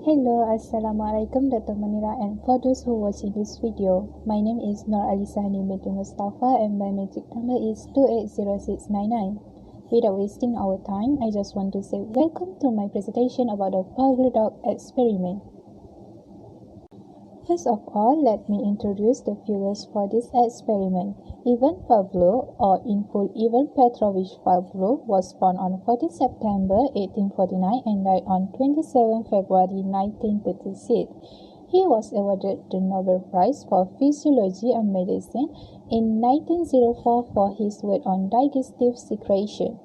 Hello, Assalamualaikum Dr. Manira, and for those who watching this video, my name is Nur Alisani binti Mustafa and my magic number is 280699. Without wasting our time, I just want to say welcome to my presentation about the Pavlov Dog Experiment. First of all, let me introduce the figures for this experiment. Ivan Pavlov, or in full Ivan Petrovich Pavlov, was born on 14 September 1849 and died on 27 February 1936. He was awarded the Nobel Prize for Physiology and Medicine in 1904 for his work on digestive secretion.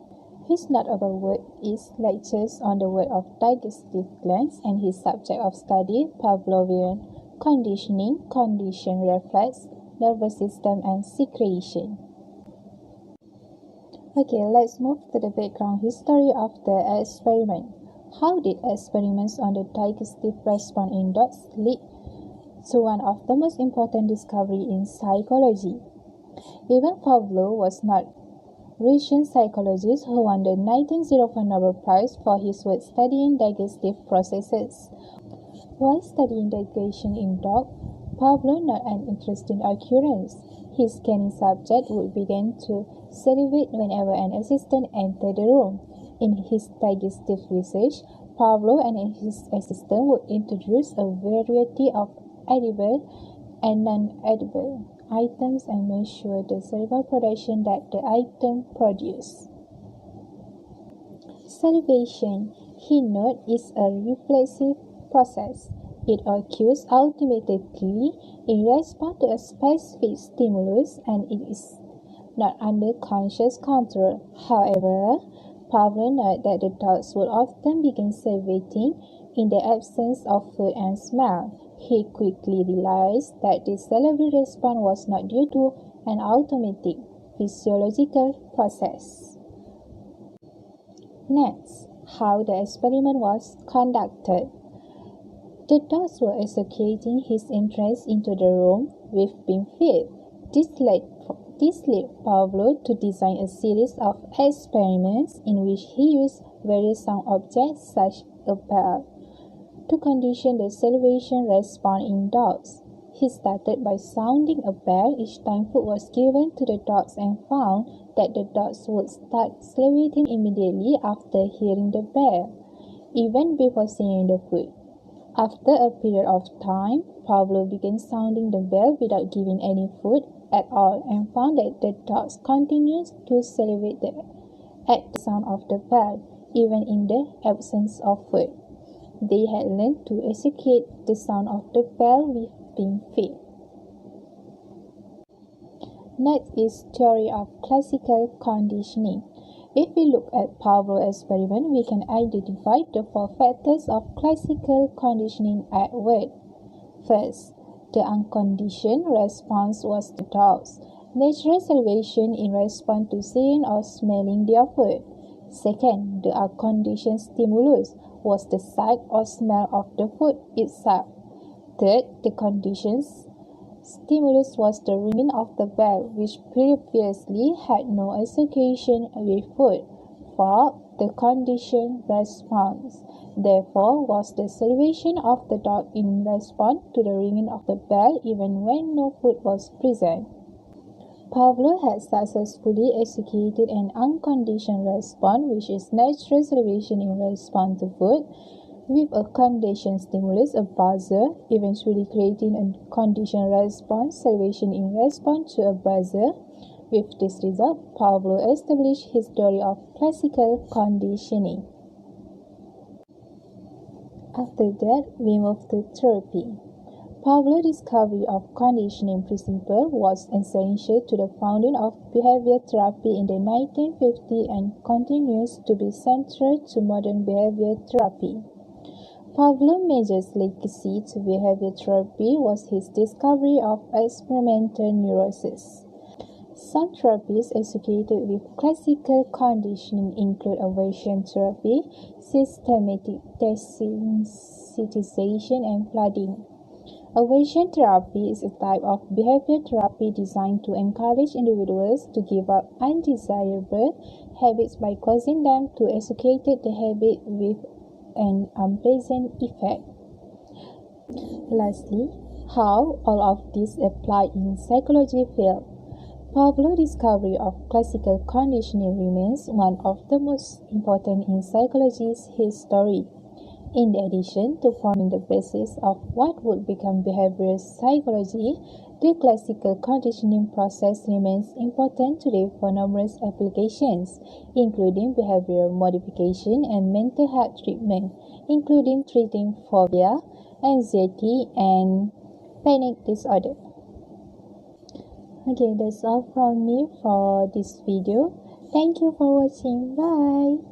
His notable work is lectures on the work of digestive glands and his subject of study, Pavlovian conditioning, condition reflex, nervous system, and secretion. Okay, let's move to the background history of the experiment. How did experiments on the digestive response in dogs lead to one of the most important discoveries in psychology? Ivan Pavlov was not Russian psychologist who won the 1904 Nobel Prize for his work studying digestive processes. While studying digestion in dogs, Pavlov noted an interesting occurrence. His canine subject would begin to salivate whenever an assistant entered the room. In his digestive research, Pavlov and his assistant would introduce a variety of edible and non-edible items and measure the saliva production that the item produce. Salivation, he noted, is a reflexive process. It occurs automatically in response to a specific stimulus and it is not under conscious control. However, Pavlov noted that the dogs would often begin salivating in the absence of food and smell. He quickly realized that this salivary response was not due to an automatic physiological process. Next, how the experiment was conducted. The dogs were associating his entrance into the room with being fed. This led Pavlov to design a series of experiments in which he used various sound objects such as a bell to condition the salivation response in dogs. He started by sounding a bell each time food was given to the dogs and found that the dogs would start salivating immediately after hearing the bell, even before seeing the food. After a period of time, Pavlov began sounding the bell without giving any food at all and found that the dogs continued to salivate at the sound of the bell, even in the absence of food. They had learned to associate the sound of the bell with being fed. Next is theory of classical conditioning. If we look at Pavlov's experiment, we can identify the four factors of classical conditioning at work. First, the unconditioned response was the dog's natural salivation in response to seeing or smelling their food. Second, the unconditioned stimulus was the sight or smell of the food itself. Third, the conditioned stimulus was the ringing of the bell, which previously had no association with food. Fourth, the conditioned response, therefore, was the salivation of the dog in response to the ringing of the bell even when no food was present. Pavlov had successfully executed an unconditioned response, which is natural salivation in response to food, with a conditioned stimulus, a buzzer, eventually creating a conditioned response, salivation in response to a buzzer. With this result, Pavlov established his theory of classical conditioning. After that, we move to therapy. Pavlov's discovery of conditioning principle was essential to the founding of behavior therapy in the 1950s and continues to be central to modern behavior therapy. Pavlov's major legacy to behavior therapy was his discovery of experimental neurosis. Some therapies associated with classical conditioning include aversion therapy, systematic desensitization, and flooding. Aversion therapy is a type of behavior therapy designed to encourage individuals to give up undesirable habits by causing them to associate the habit with an unpleasant effect. Lastly, how all of this apply in psychology field. Pavlov's discovery of classical conditioning remains one of the most important in psychology's history. In addition to forming the basis of what would become behavioral psychology, the classical conditioning process remains important today for numerous applications, including behavioral modification and mental health treatment, including treating phobia, anxiety, and panic disorder. Okay, that's all from me for this video. Thank you for watching. Bye.